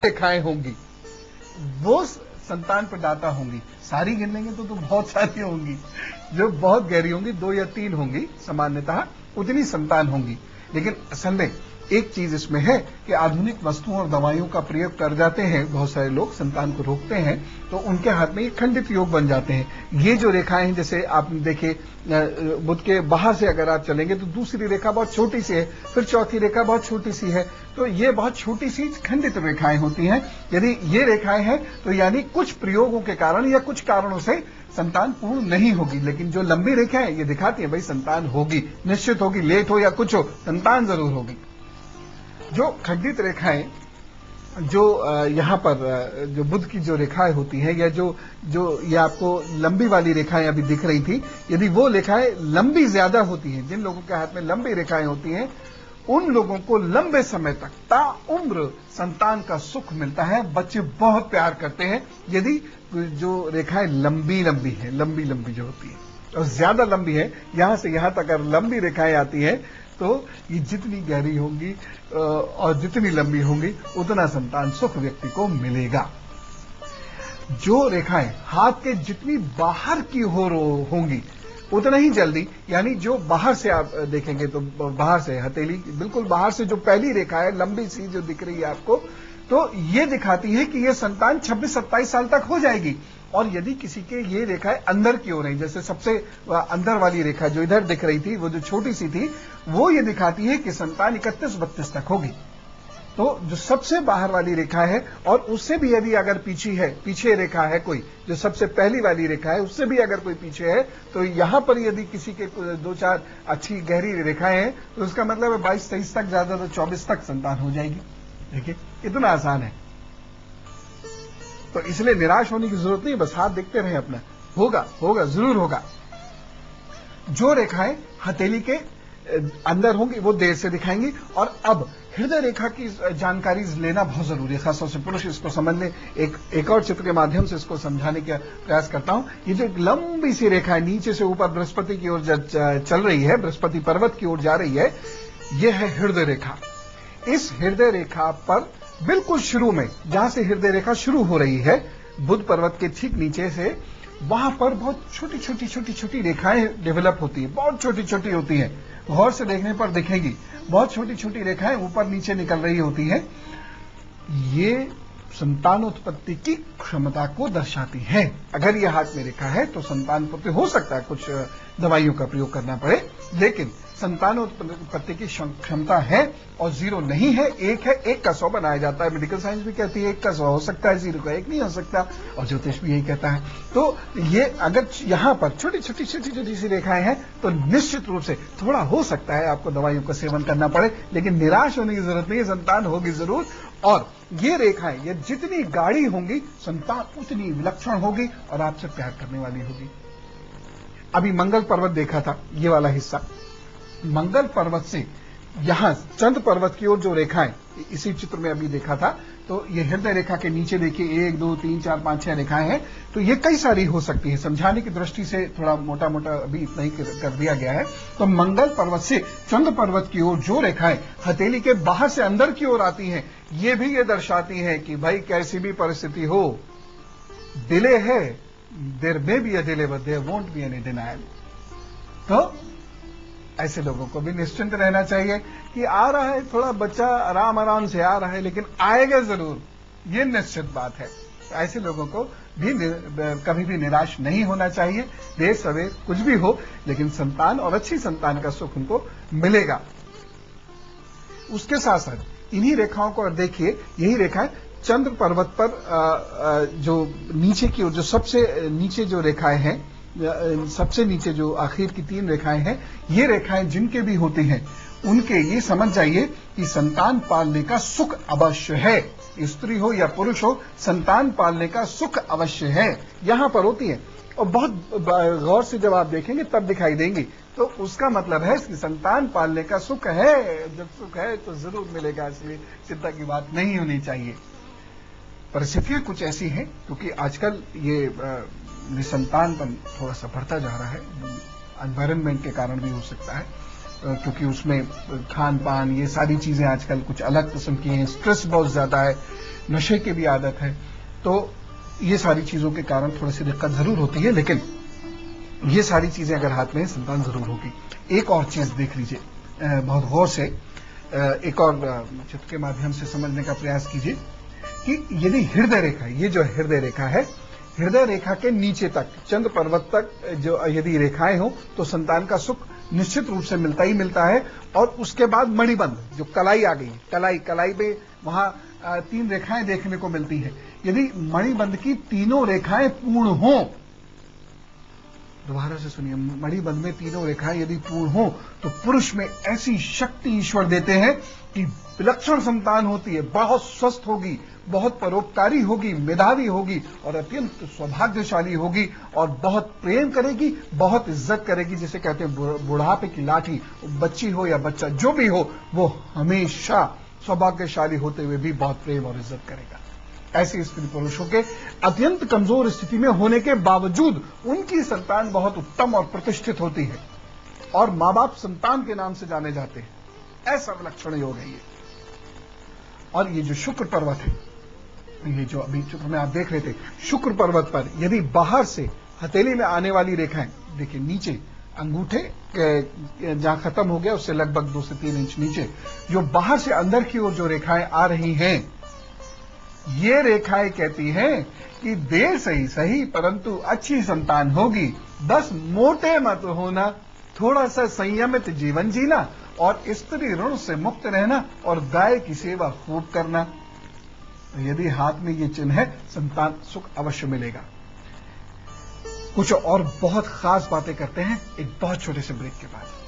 रेखाएं होंगी वो संतान प्रदाता होंगी। सारी गिन लेंगे तो बहुत सारी होंगी, जो बहुत गहरी होंगी 2 या 3 होंगी सामान्यतः, उतनी संतान होंगी। लेकिन असल में एक चीज इसमें है कि आधुनिक वस्तुओं और दवाइयों का प्रयोग कर जाते हैं बहुत सारे लोग, संतान को रोकते हैं, तो उनके हाथ में ये खंडित योग बन जाते हैं। ये जो रेखाएं हैं, जैसे आप देखे बुध के बाहर से अगर आप चलेंगे तो दूसरी रेखा बहुत छोटी सी है, फिर चौथी रेखा बहुत छोटी सी है, तो ये बहुत छोटी सी खंडित रेखाएं होती हैं। यदि ये रेखाएं हैं तो यानी कुछ प्रयोगों के कारण या कुछ कारणों से संतान पूर्ण नहीं होगी। लेकिन जो लंबी रेखाएं ये दिखाती है भाई संतान होगी, निश्चित होगी, लेट हो या कुछ हो, संतान जरूर होगी। जो खंडित रेखाएं, जो यहां पर जो बुध की जो रेखाएं होती हैं, या जो ये आपको लंबी वाली रेखाएं अभी दिख रही थी, यदि वो रेखाएं लंबी ज्यादा होती हैं, जिन लोगों के हाथ में लंबी रेखाएं होती हैं, उन लोगों को लंबे समय तक ताउम्र संतान का सुख मिलता है, बच्चे बहुत प्यार करते हैं। यदि जो रेखाएं लंबी है, लंबी जो होती है और ज्यादा लंबी है, यहां से यहां तक अगर लंबी रेखाएं आती हैं तो ये जितनी गहरी होंगी और जितनी लंबी होंगी उतना संतान सुख व्यक्ति को मिलेगा। जो रेखाएं हाथ के जितनी बाहर की ओर होंगी उतना ही जल्दी, यानी जो बाहर से आप देखेंगे तो बाहर से हथेली बिल्कुल बाहर से जो पहली रेखा है लंबी सी जो दिख रही है आपको, तो ये दिखाती है कि ये संतान 26-27 साल तक हो जाएगी। और यदि किसी के ये रेखाएं अंदर की ओर है, जैसे सबसे अंदर वाली रेखा जो इधर दिख रही थी, वो जो छोटी सी थी, वो ये दिखाती है कि संतान 31-32 तक होगी। तो जो सबसे बाहर वाली रेखा है, और उससे भी यदि अगर पीछे रेखा है कोई, जो सबसे पहली वाली रेखा है उससे भी अगर कोई पीछे है, तो यहां पर यदि किसी के 2-4 अच्छी गहरी रेखाएं हैं, तो उसका मतलब है 22-23 तक, ज्यादा तो 24 तक संतान हो जाएगी। देखिए इतना आसान है, तो इसलिए निराश होने की जरूरत नहीं, बस हाथ देखते रहे अपना, होगा जरूर होगा। जो रेखाएं हथेली के अंदर होंगी वो देर से दिखाएंगी। और अब हृदय रेखा की जानकारी लेना बहुत जरूरी है, खासतौर से पुरुष इसको समझ ले। एक और चित्र के माध्यम से इसको समझाने का प्रयास करता हूं। ये जो लंबी सी रेखा है नीचे से ऊपर बृहस्पति की ओर चल रही है, बृहस्पति पर्वत की ओर जा रही है, यह है हृदय रेखा। इस हृदय रेखा पर बिल्कुल शुरू में, जहां से हृदय रेखा शुरू हो रही है, बुध पर्वत के ठीक नीचे से, वहां पर बहुत छोटी छोटी रेखाएं डेवलप होती है, बहुत छोटी छोटी होती हैं, गौर से देखने पर दिखेगी, बहुत छोटी छोटी रेखाएं ऊपर नीचे निकल रही होती हैं। ये संतानोत्पत्ति की क्षमता को दर्शाती है। अगर यह हाथ में रेखा है तो संतानोत्पत्ति हो सकता है कुछ दवाइयों का प्रयोग करना पड़े, लेकिन संतानोत्पत्ति की क्षमता है और 0 नहीं है, 1 है, 1 का 100 बनाया जाता है। मेडिकल साइंस भी कहती है 1 का 100 हो सकता है, 0 का 1 नहीं हो सकता, और ज्योतिष भी यही कहता है। तो ये अगर यहां पर छोटी छोटी सी रेखाएं हैं तो निश्चित रूप से थोड़ा हो सकता है आपको दवाइयों का सेवन करना पड़े, लेकिन निराश होने की जरूरत नहीं है, संतान होगी जरूर। और ये रेखाएं ये जितनी गाढ़ी होंगी, संतान उतनी विलक्षण होगी और आपसे प्यार करने वाली होगी। अभी मंगल पर्वत देखा था, ये वाला हिस्सा, मंगल पर्वत से यहां चंद्र पर्वत की ओर जो रेखाएं इसी चित्र में अभी देखा था, तो ये हृदय रेखा के नीचे देखिए 1 2 3 4 5 6 रेखाएं हैं। तो ये कई सारी हो सकती है, समझाने की दृष्टि से थोड़ा मोटा अभी इतना ही कर दिया गया है। तो मंगल पर्वत से चंद्र पर्वत की ओर जो रेखाएं हथेली के बाहर से अंदर की ओर आती हैं, ये भी ये दर्शाती हैं कि भाई कैसी भी परिस्थिति हो, डिले है, there may be a delay but there won't be any denial. तो ऐसे लोगों को भी निश्चिंत रहना चाहिए कि आ रहा है, थोड़ा बच्चा आराम से आ रहा है, लेकिन आएगा जरूर, ये निश्चित बात है। ऐसे लोगों को भी कभी भी निराश नहीं होना चाहिए। देर सवेर कुछ भी हो, लेकिन संतान और अच्छी संतान का सुख उनको मिलेगा। उसके साथ साथ इन्हीं रेखाओं को और देखिए, यही रेखाएं चंद्र पर्वत पर जो नीचे की ओर, जो सबसे नीचे जो रेखाएं हैं, सबसे नीचे जो आखिर की 3 रेखाएं हैं, ये रेखाएं जिनके भी होते हैं उनके ये समझ जाइए कि संतान पालने का सुख अवश्य है। स्त्री हो या पुरुष हो, संतान पालने का सुख अवश्य है, यहां पर होती है। और बहुत गौर से जब आप देखेंगे तब दिखाई देंगी। तो उसका मतलब है कि संतान पालने का सुख है, जब सुख है तो जरूर मिलेगा, इसलिए चिंता की बात नहीं होनी चाहिए। परिस्थितियां कुछ ऐसी हैं, क्योंकि आजकल ये निसंतानपन थोड़ा सा बढ़ता जा रहा है, एनवायरनमेंट के कारण भी हो सकता है। क्योंकि उसमें खान पान ये सारी चीजें आजकल कुछ अलग किस्म की हैं, स्ट्रेस बहुत ज्यादा है, नशे की भी आदत है, तो ये सारी चीजों के कारण थोड़ी सी दिक्कत जरूर होती है, लेकिन ये सारी चीजें अगर हाथ में संतान जरूर होगी। एक और चीज देख लीजिए बहुत गौर से, एक और चित्र के माध्यम से समझने का प्रयास कीजिए कि यदि हृदय रेखा, ये जो हृदय रेखा है, हृदय रेखा के नीचे तक चंद्र पर्वत तक जो यदि रेखाएं हो तो संतान का सुख निश्चित रूप से मिलता ही मिलता है। और उसके बाद मणिबंध, जो कलाई आ गई, कलाई में वहां 3 रेखाएं देखने को मिलती है। यदि मणिबंध की तीनों रेखाएं पूर्ण हों, दोबारा से सुनिए, मणिबंध में तीनों रेखाएं यदि पूर्ण हो तो पुरुष में ऐसी शक्ति ईश्वर देते हैं कि विलक्षण संतान होती है, बहुत स्वस्थ होगी, बहुत परोपकारी होगी, मेधावी होगी और अत्यंत सौभाग्यशाली होगी और बहुत प्रेम करेगी, बहुत इज्जत करेगी। जिसे कहते हैं बुढ़ापे की लाठी, बच्ची हो या बच्चा जो भी हो, वो हमेशा सौभाग्यशाली होते हुए भी बहुत प्रेम और इज्जत करेगा। ऐसी स्त्री पुरुषों के अत्यंत कमजोर स्थिति में होने के बावजूद उनकी संतान बहुत उत्तम और प्रतिष्ठित होती है और मां बाप संतान के नाम से जाने जाते हैं। ऐसा विलक्षण योग है ये। और ये जो शुक्र पर्वत है, ये जो अभी चित्र में आप देख रहे थे, शुक्र पर्वत पर यदि बाहर से हथेली में आने वाली रेखाएं, देखिए नीचे अंगूठे जहां खत्म हो गया उससे लगभग 2 से 3 इंच नीचे जो बाहर से अंदर की ओर जो रेखाएं आ रही हैं, ये रेखाएं कहती हैं कि देर से ही सही परंतु अच्छी संतान होगी, बस मोटे मत होना, थोड़ा सा संयमित जीवन जीना और स्त्री ऋण से मुक्त रहना और गाय की सेवा खूब करना। यदि हाथ में ये चिन्ह है, संतान सुख अवश्य मिलेगा। कुछ और बहुत खास बातें करते हैं एक बहुत छोटे से ब्रेक के बाद।